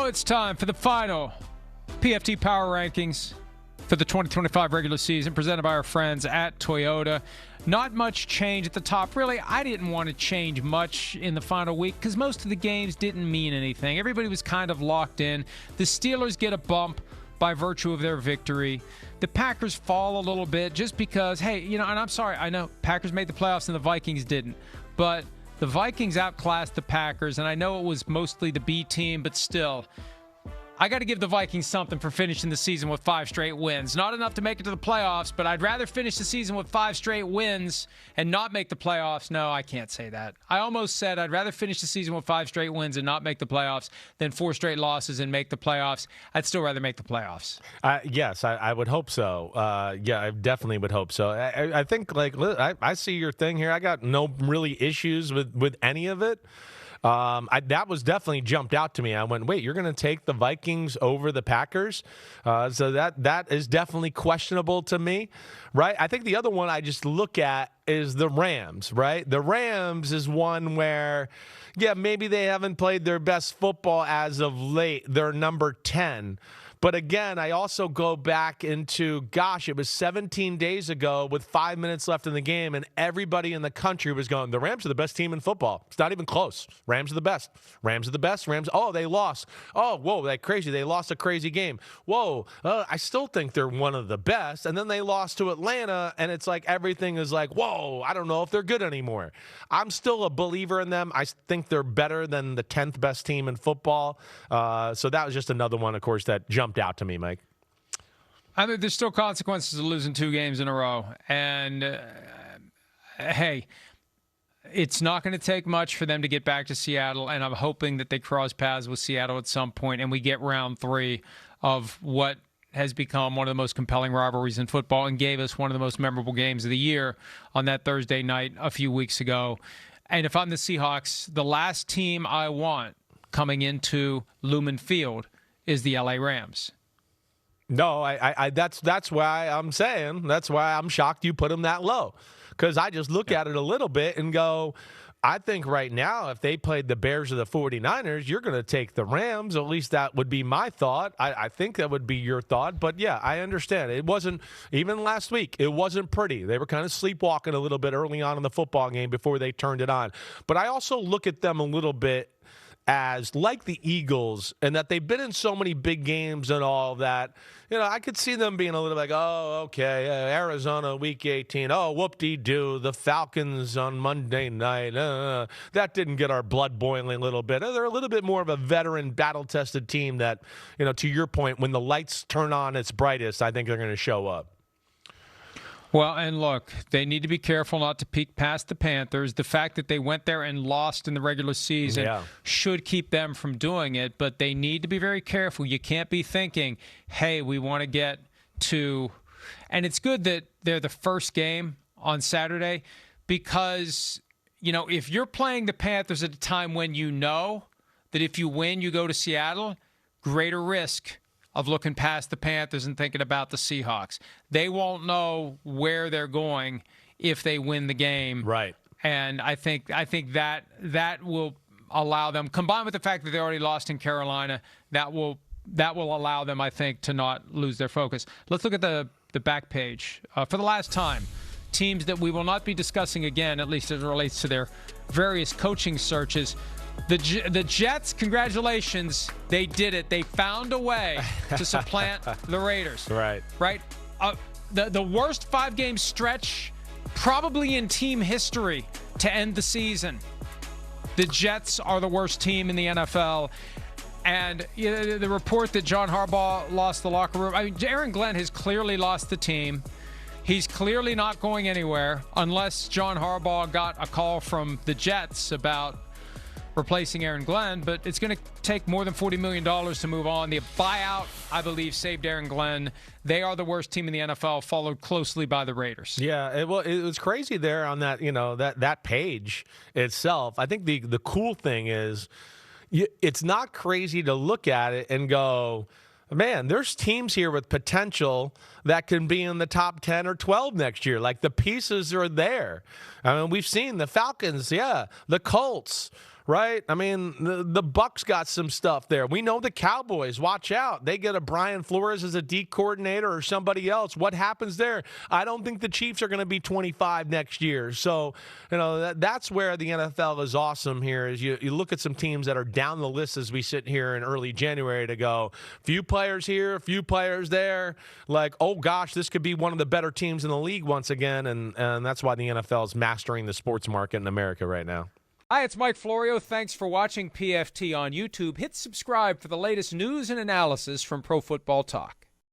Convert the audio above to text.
Now it's time for the final PFT Power Rankings for the 2025 regular season, presented by our friends at Toyota. Not much change at the top. Really, I didn't want to change much in the final week because most of the games didn't mean anything. Everybody was kind of locked in. The Steelers get a bump by virtue of their victory. The Packers fall a little bit just because, hey, and I'm sorry, I know Packers made the playoffs and the Vikings didn't, but the Vikings outclassed the Packers, and I know it was mostly the B team, but still, I got to give the Vikings something for finishing the season with 5 straight wins. Not enough to make it to the playoffs, but I'd rather finish the season with 5 straight wins and not make the playoffs. No, I can't say that. I almost said I'd rather finish the season with 5 straight wins and not make the playoffs than 4 straight losses and make the playoffs. I'd still rather make the playoffs. Yes, I would hope so. Yeah, I definitely would hope so. I think, I see your thing here. I got no really issues with any of it. That was definitely jumped out to me. I went, wait, you're going to take the Vikings over the Packers? So that is definitely questionable to me, right? I think the other one I just look at is the Rams, right? The Rams is one where, yeah, maybe they haven't played their best football as of late. They're number 10. But again, I also go back into, gosh, it was 17 days ago with 5 minutes left in the game, and everybody in the country was going, the Rams are the best team in football. It's not even close. Rams are the best. Rams are the best. Rams, oh, they lost. Oh, whoa, that crazy. They lost a crazy game. Whoa, I still think they're one of the best. And then they lost to Atlanta, and it's like everything is like, whoa, I don't know if they're good anymore. I'm still a believer in them. I think they're better than the 10th best team in football. So that was just another one, of course, that jumped out to me, Mike. I mean, there's still consequences of losing 2 games in a row. And, hey, it's not going to take much for them to get back to Seattle, and I'm hoping that they cross paths with Seattle at some point and we get round 3 of what has become one of the most compelling rivalries in football and gave us one of the most memorable games of the year on that Thursday night a few weeks ago. And if I'm the Seahawks, the last team I want coming into Lumen Field is the LA Rams. No, I that's why I'm saying, that's why I'm shocked you put them that low. Because I just look at it a little bit and go, I think right now, if they played the Bears or the 49ers, you're going to take the Rams. At least that would be my thought. I think that would be your thought. But, yeah, I understand. It wasn't, even last week, it wasn't pretty. They were kind of sleepwalking a little bit early on in the football game before they turned it on. But I also look at them a little bit as like the Eagles, and that they've been in so many big games and all that, I could see them being a little like, oh, okay, Arizona week 18, oh, whoop-de-doo, the Falcons on Monday night, that didn't get our blood boiling a little bit. They're a little bit more of a veteran, battle-tested team that, to your point, when the lights turn on its brightest, I think they're going to show up. Well, and look, they need to be careful not to peek past the Panthers. The fact that they went there and lost in the regular season should keep them from doing it, but they need to be very careful. You can't be thinking, hey, we want to get to – and it's good that they're the first game on Saturday because, if you're playing the Panthers at a time when you know that if you win, you go to Seattle, greater risk of looking past the Panthers and thinking about the Seahawks. They won't know where they're going if they win the game. Right. And I think that will allow them, combined with the fact that they already lost in Carolina, that will allow them, I think, to not lose their focus. Let's look at the back page. For the last time, teams that we will not be discussing again, at least as it relates to their various coaching searches. The Jets, congratulations, they did it. They found a way to supplant the Raiders. Right. The worst 5-game stretch probably in team history to end the season. The Jets are the worst team in the NFL. And the report that John Harbaugh lost the locker room, Aaron Glenn has clearly lost the team. He's clearly not going anywhere unless John Harbaugh got a call from the Jets about replacing Aaron Glenn, but it's going to take more than $40 million to move on. The buyout, I believe, saved Aaron Glenn. They are the worst team in the NFL, followed closely by the Raiders. Yeah, it was crazy there on that, that page itself. I think the cool thing is it's not crazy to look at it and go, man, there's teams here with potential that can be in the top 10 or 12 next year. Like, the pieces are there. I mean, we've seen the Falcons, the Colts, right? I mean, the Bucks got some stuff there. We know the Cowboys, watch out. They get a Brian Flores as a D coordinator or somebody else. What happens there? I don't think the Chiefs are going to be 25 next year. So, that's where the NFL is awesome here is you look at some teams that are down the list as we sit here in early January to go, few players here, few players there. Like, oh, gosh, this could be one of the better teams in the league once again, and that's why the NFL is mastering the sports market in America right now. Hi, it's Mike Florio. Thanks for watching PFT on YouTube. Hit subscribe for the latest news and analysis from Pro Football Talk.